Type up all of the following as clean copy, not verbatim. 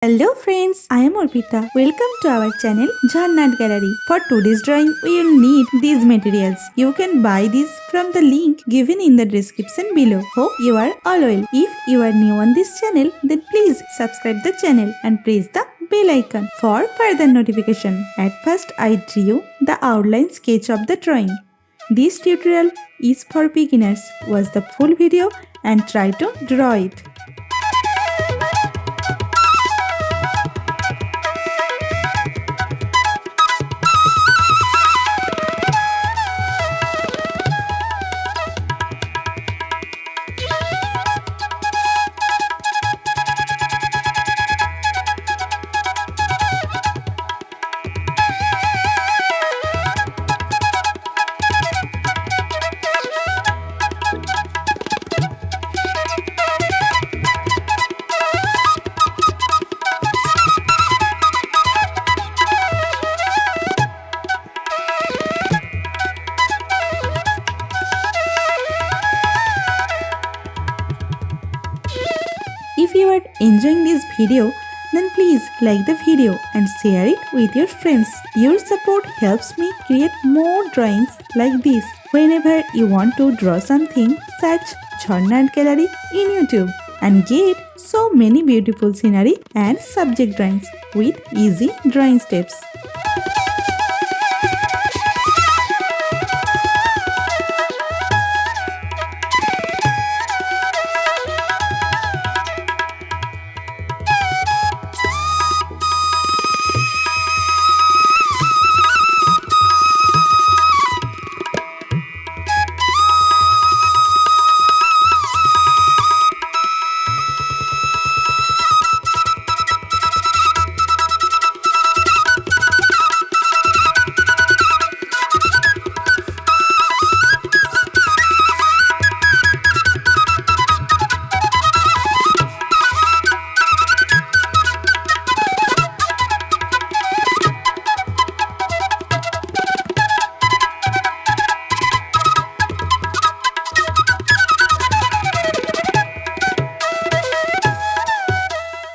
Hello friends, I am Arpita. Welcome to our channel Jhannat Gallery. For today's drawing, we will need these materials. You can buy these from the link given in the description below. Hope you are all well. If you are new on this channel, then please subscribe the channel and press the bell icon for further notification. At first, I drew the outline sketch of the drawing. This tutorial is for beginners. Watch the full video and try to draw it. If you are enjoying this video, then please like the video and share it with your friends. Your support helps me create more drawings like this. Whenever you want to draw something, search Jhannat Gallery in YouTube and get so many beautiful scenery and subject drawings with easy drawing steps.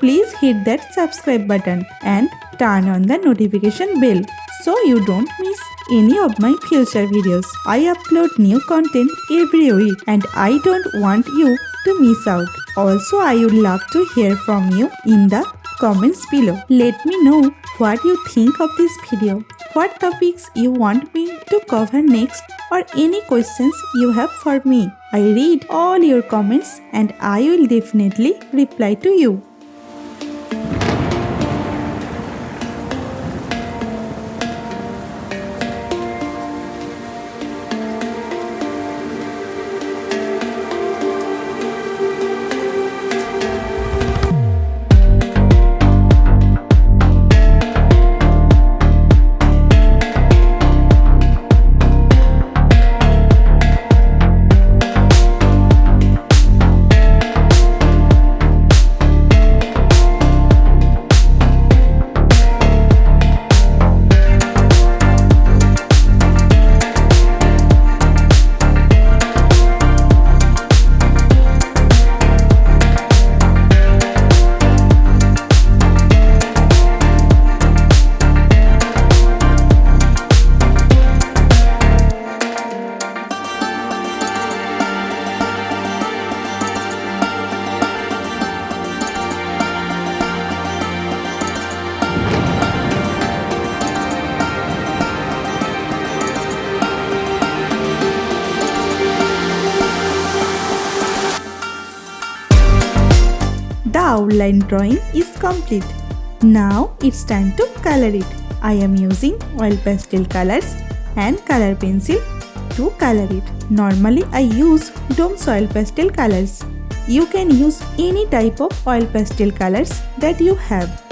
Please hit that subscribe button and turn on the notification bell so you don't miss any of my future videos. I upload new content every week and I don't want you to miss out. Also, I would love to hear from you in the comments below. Let me know what you think of this video, what topics you want me to cover next, or any questions you have for me. I read all your comments and I will definitely reply to you. The outline drawing is complete. Now it's time to color it. I am using oil pastel colors and color pencil to color it. Normally I use Dome's oil pastel colors. You can use any type of oil pastel colors that you have.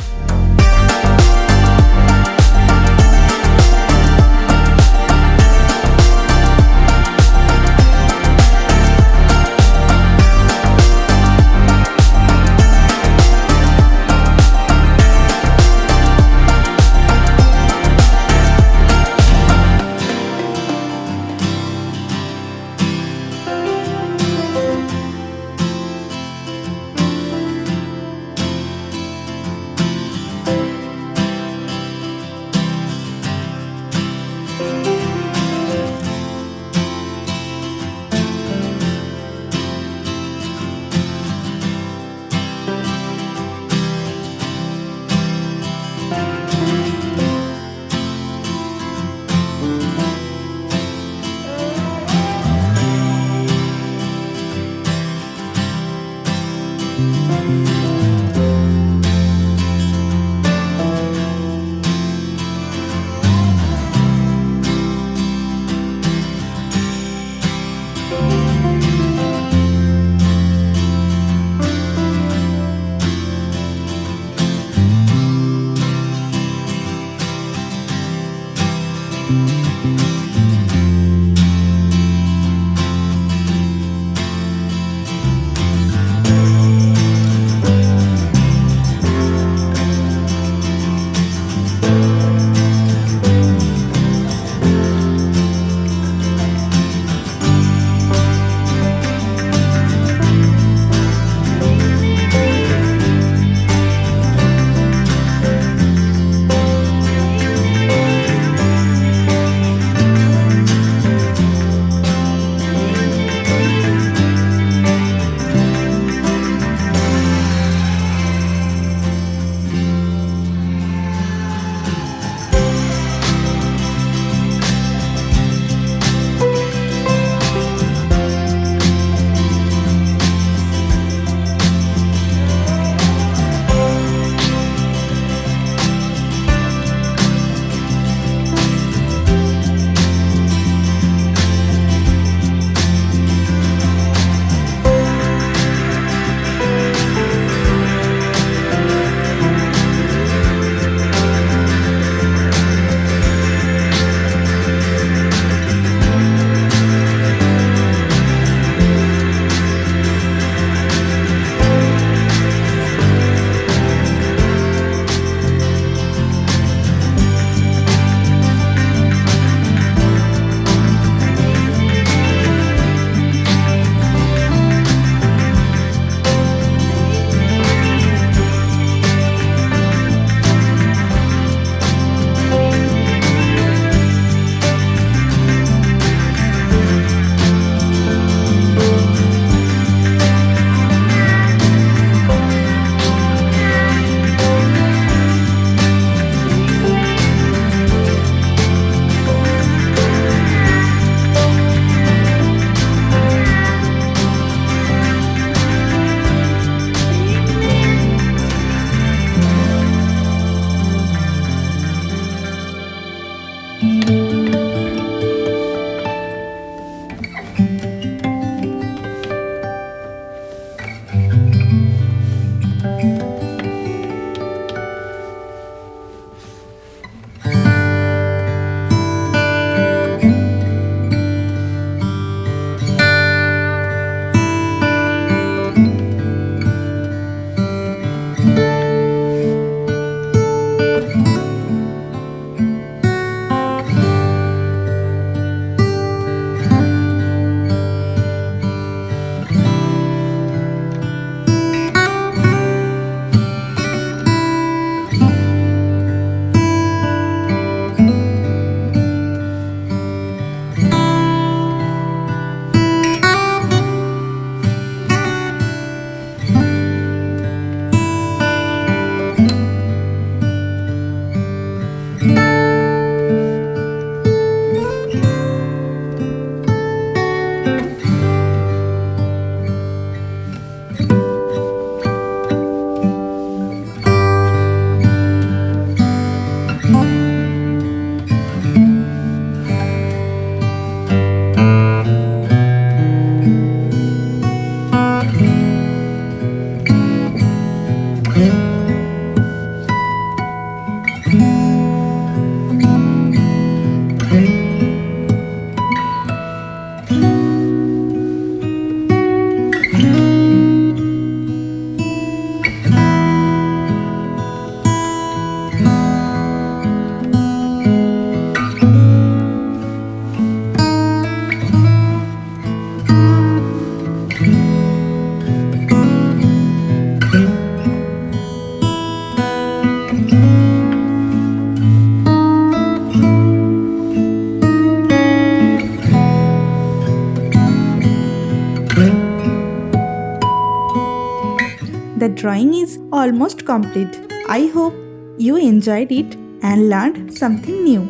the drawing is almost complete. I hope you enjoyed it and learned something new.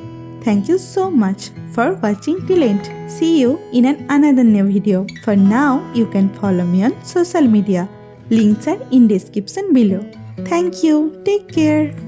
Thank you so much for watching till end. See you in another new video. For now, you can follow me on social media. Links are in description below. Thank you. Take care.